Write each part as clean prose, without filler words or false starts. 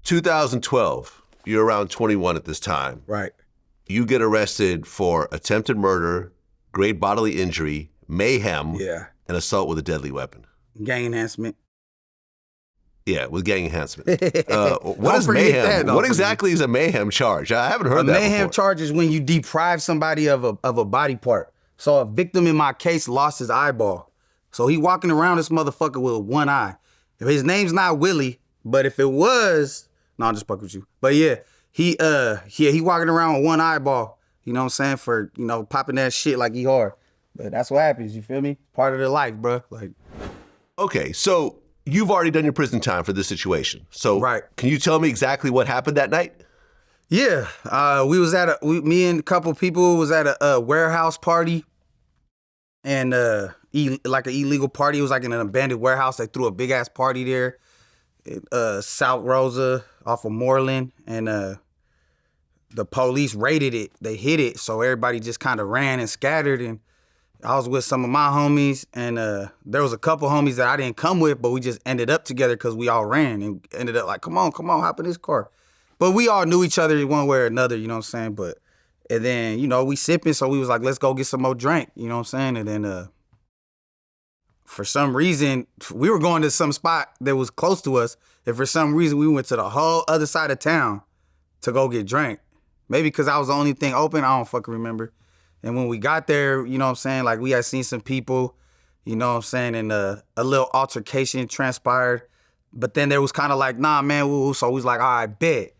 2012, you're around 21 at this time. Right. You get arrested for attempted murder, great bodily injury, mayhem, and assault with a deadly weapon. Gang enhancement. Yeah, with gang enhancement. What is mayhem? What exactly is a mayhem charge? I haven't heard that before. A mayhem charge is when you deprive somebody of a body part. So a victim in my case lost his eyeball. So he walking around this motherfucker with one eye. If his name's not Willie, but if it was, no, I'm just fucking with you. But yeah, he walking around with one eyeball. You know what I'm saying? For, popping that shit like he hard. But that's what happens, you feel me? Part of the life, bro. Like. Okay, so you've already done your prison time for this situation. So can you tell me exactly what happened that night? Yeah, we was at me and a couple people was at a warehouse party, and like an illegal party. It was like in an abandoned warehouse. They threw a big ass party there, South Rosa off of Moreland, and the police raided it. They hit it, so everybody just kind of ran and scattered. And I was with some of my homies, and there was a couple homies that I didn't come with, but we just ended up together because we all ran and ended up like, come on, hop in this car. But we all knew each other one way or another, you know what I'm saying? And then, we sipping, so we was like, let's go get some more drink, you know what I'm saying? And then for some reason, we were going to some spot that was close to us, and for some reason, we went to the whole other side of town to go get drink. Maybe because I was the only thing open, I don't fucking remember. And when we got there, you know what I'm saying, like we had seen some people, you know what I'm saying, and a little altercation transpired. But then there was kind of like, nah, man, so we was like, all right, bet.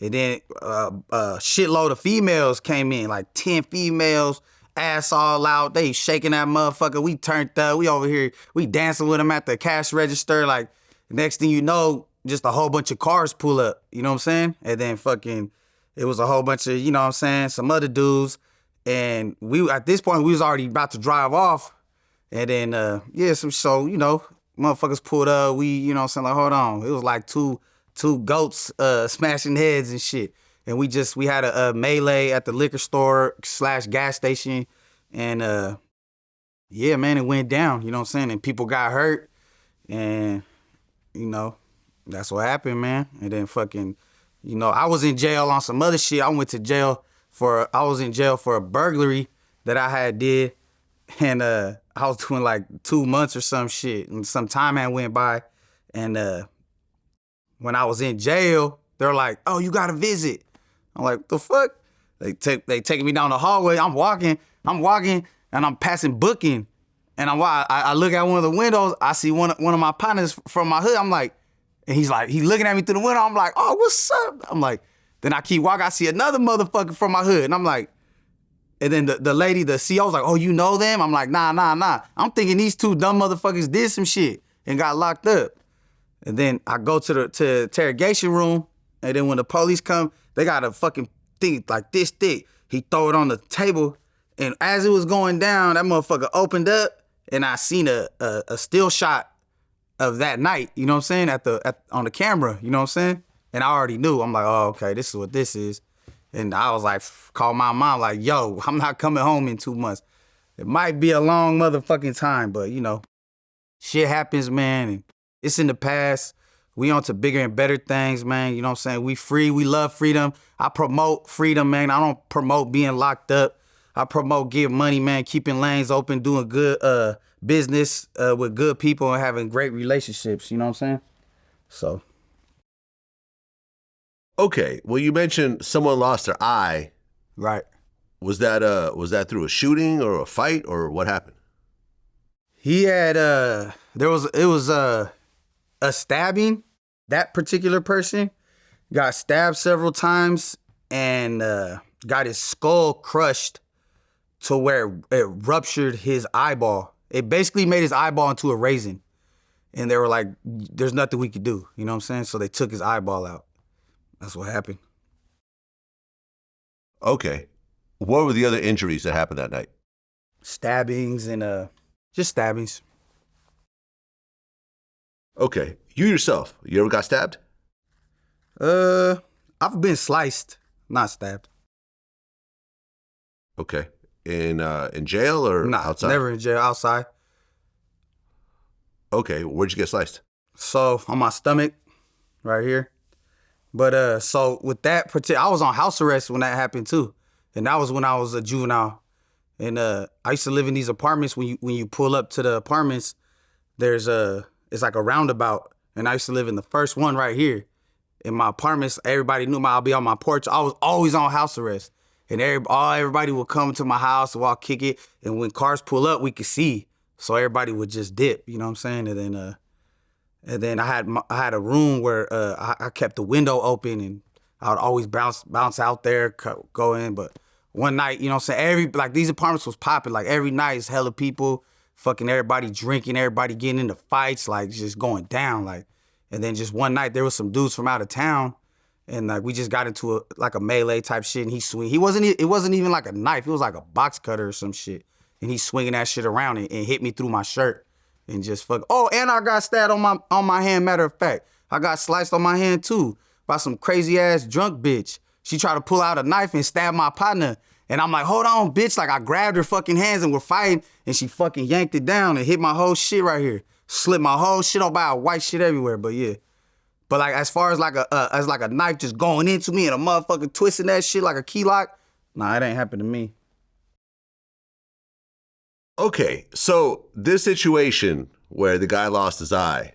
And then a shitload of females came in, like 10 females, ass all out. They shaking that motherfucker. We turned up. We over here, we dancing with them at the cash register. Like, next thing you know, just a whole bunch of cars pull up, you know what I'm saying? And then it was a whole bunch of, you know what I'm saying, some other dudes. And at this point, we was already about to drive off. And then, motherfuckers pulled up. We, you know what I'm saying, like, hold on. It was like two goats smashing heads and shit. And we had a melee at the liquor store / gas station. And yeah, man, it went down, you know what I'm saying? And people got hurt. And, that's what happened, man. And then I was in jail on some other shit. I was in jail for a burglary that I had did. And I was doing like 2 months or some shit. And some time had went by. And when I was in jail, they're like, oh, you got to visit. I'm like, the fuck? They taking me down the hallway. I'm walking, and I'm passing booking. And I look out one of the windows. I see one of my partners from my hood. I'm like, and he's looking at me through the window. I'm like, oh, what's up? I'm like, then I keep walking. I see another motherfucker from my hood. And I'm like, and then the lady, the CEO was like, oh, you know them? I'm like, nah. I'm thinking these two dumb motherfuckers did some shit and got locked up. And then I go to the interrogation room. And then when the police come, they got a fucking thing like this thick. He throw it on the table. And as it was going down, that motherfucker opened up. And I seen a still shot of that night, you know what I'm saying, on the camera, you know what I'm saying? And I already knew. I'm like, oh, okay, this is what this is. And I was like, call my mom, like, yo, I'm not coming home in 2 months. It might be a long motherfucking time, but, shit happens, man. And it's in the past. We on to bigger and better things, man. You know what I'm saying? We free. We love freedom. I promote freedom, man. I don't promote being locked up. I promote getting money, man, keeping lanes open, doing good business with good people and having great relationships. You know what I'm saying? So. Okay. Well, you mentioned someone lost their eye. Right. Was that through a shooting or a fight or what happened? He had it was a stabbing. That particular person got stabbed several times and got his skull crushed to where it ruptured his eyeball. It basically made his eyeball into a raisin. And they were like, there's nothing we could do. You know what I'm saying? So they took his eyeball out. That's what happened. Okay. What were the other injuries that happened that night? Stabbings and just stabbings. Okay. You yourself, you ever got stabbed? I've been sliced, not stabbed. Okay. In jail or outside? Never in jail, outside. Okay, where'd you get sliced? So, on my stomach, right here. But so with that particular, I was on house arrest when that happened too, and that was when I was a juvenile. And I used to live in these apartments. When you pull up to the apartments, it's like a roundabout, and I used to live in the first one right here. In my apartments, everybody knew I'll be on my porch. I was always on house arrest, and everybody would come to my house and walk, kick it. And when cars pull up, we could see, so everybody would just dip. You know what I'm saying? And then I had a room where I kept the window open, and I would always bounce out there, go in. But one night, you know what I'm saying? These apartments was popping. Like every night, it's hella people, fucking everybody drinking, everybody getting into fights, like just going down, like. And then just one night, there was some dudes from out of town, and like we just got into a melee type shit. And he swing. It wasn't even like a knife. It was like a box cutter or some shit. And he's swinging that shit around and hit me through my shirt, and just fuck. Oh, and I got stabbed on my hand. Matter of fact, I got sliced on my hand too by some crazy ass drunk bitch. She tried to pull out a knife and stab my partner, and I'm like, hold on, bitch. Like I grabbed her fucking hands and we're fighting, and she fucking yanked it down and hit my whole shit right here. Slit my whole shit all by white shit everywhere, but yeah. But like as far as like a knife just going into me and a motherfucker twisting that shit like a key lock, nah, it ain't happened to me. Okay, so this situation where the guy lost his eye,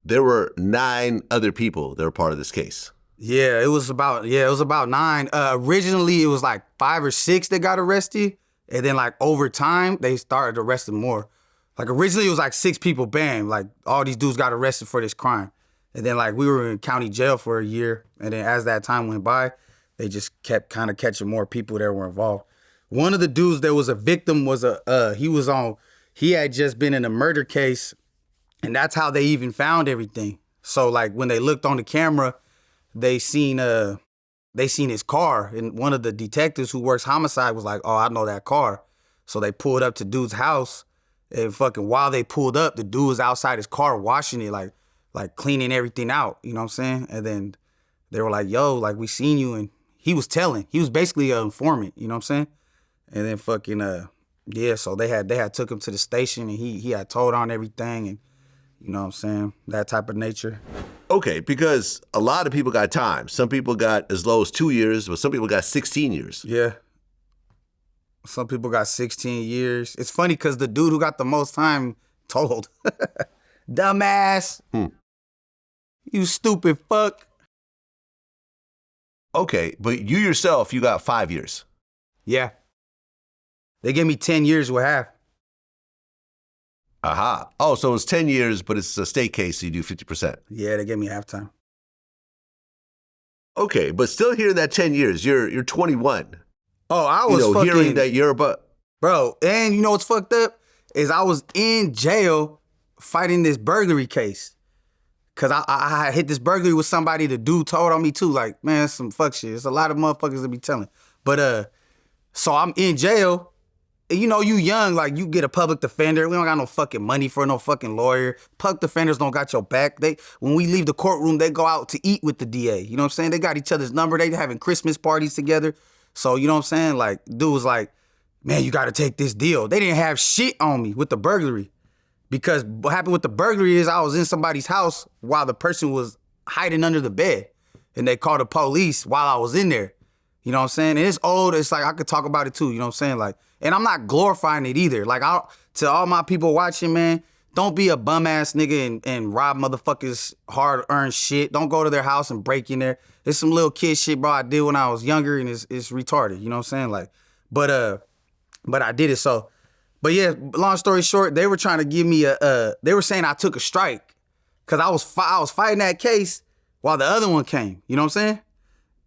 there were 9 other people that were part of this case. Yeah, it was about 9. Originally, it was like 5 or 6 that got arrested, and then like over time they started arresting more. Like originally it was like 6 people, bam, like all these dudes got arrested for this crime. And then like we were in county jail for a year. And then as that time went by, they just kept kind of catching more people that were involved. One of the dudes that was a victim was he had just been in a murder case, and that's how they even found everything. So like when they looked on the camera, they seen his car, and one of the detectives who works homicide was like, oh, I know that car. So they pulled up to dude's house. And fucking while they pulled up, the dude was outside his car washing it, like cleaning everything out, you know what I'm saying? And then they were like, yo, like we seen you, and he was basically an informant, you know what I'm saying? And then fucking so they had took him to the station, and he had told on everything, and you know what I'm saying? That type of nature. Okay, because a lot of people got time. Some people got as low as 2 years, but some people got 16 years. Yeah. Some people got 16 years. It's funny because the dude who got the most time told. Dumbass. You stupid fuck. Okay, but you yourself, you got 5 years. Yeah. They gave me 10 years with half. Aha. Oh, so it's 10 years, but it's a state case, so you do 50%. Yeah, they gave me half time. Okay, but still here in that 10 years, you're 21. Oh, I was fucking... hearing that you're Bro, and you know what's fucked up? Is I was in jail fighting this burglary case. Because I hit this burglary with somebody, the dude told on me too. Like, man, some fuck shit. There's a lot of motherfuckers that be telling. But, so I'm in jail. And you know, you young, like, you get a public defender. We don't got no fucking money for no fucking lawyer. Public defenders don't got your back. When we leave the courtroom, they go out to eat with the DA. You know what I'm saying? They got each other's number. They having Christmas parties together. So, you know what I'm saying? Like, dude was like, man, you got to take this deal. They didn't have shit on me with the burglary. Because what happened with the burglary is I was in somebody's house while the person was hiding under the bed. And they called the police while I was in there. You know what I'm saying? And it's old. It's like I could talk about it too. You know what I'm saying? Like, and I'm not glorifying it either. Like, to all my people watching, man, don't be a bum ass nigga and rob motherfuckers hard-earned shit. Don't go to their house and break in there. It's some little kid shit, bro, I did when I was younger, and it's retarded. You know what I'm saying? Like, but I did it. So, but yeah, long story short, they were trying to give me they were saying I took a strike because I was fighting that case while the other one came. You know what I'm saying?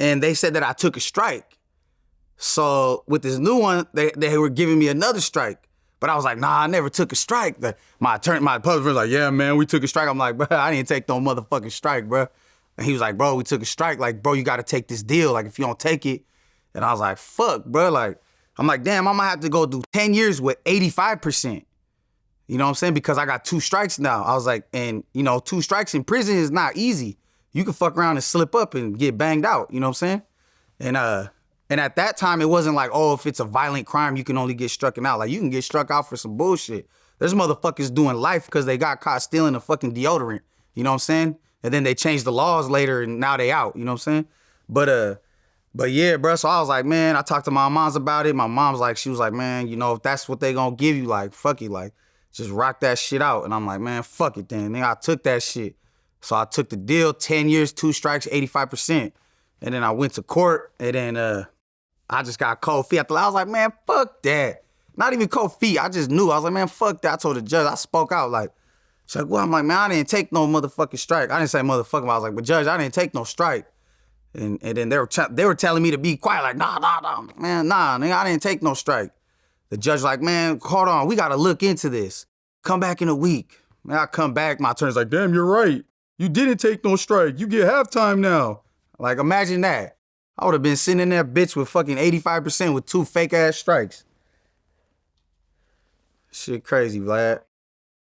And they said that I took a strike. So with this new one, they were giving me another strike. But I was like, nah, I never took a strike. My public was like, yeah, man, we took a strike. I'm like, bro, I didn't take no motherfucking strike, bro. And he was like, bro, we took a strike. Like, bro, you got to take this deal. Like, if you don't take it. And I was like, fuck, bro. Like, I'm like, damn, I'm going to have to go do 10 years with 85%. You know what I'm saying? Because I got 2 strikes now. I was like, and, 2 strikes in prison is not easy. You can fuck around and slip up and get banged out. You know what I'm saying? And at that time, it wasn't like, oh, if it's a violent crime, you can only get struck out. Like, you can get struck out for some bullshit. There's motherfuckers doing life because they got caught stealing a fucking deodorant. You know what I'm saying? And then they changed the laws later and now they out, you know what I'm saying? But yeah, bro, so I was like, man, I talked to my moms about it. My mom's like, she was like, man, you know, if that's what they gonna give you, like, fuck it, like, just rock that shit out. And I'm like, man, fuck it then. Then I took that shit. So I took the deal, 10 years, 2 strikes, 85%. And then I went to court, and then I just got cold feet. I was like, man, fuck that. Not even cold feet. I just knew. I was like, man, fuck that. I told the judge, I spoke out like, she's like, well, I'm like, man, I didn't take no motherfucking strike. I didn't say motherfucking, I was like, but judge, I didn't take no strike. And then they were telling me to be quiet, like, nah, man, nah, nigga, I didn't take no strike. The judge like, man, hold on, we gotta look into this. Come back in a week. Man, I come back, my attorney's like, damn, you're right. You didn't take no strike. You get halftime now. Like, imagine that. I would have been sitting in there, bitch, with fucking 85% with 2 fake ass strikes. Shit crazy, Vlad.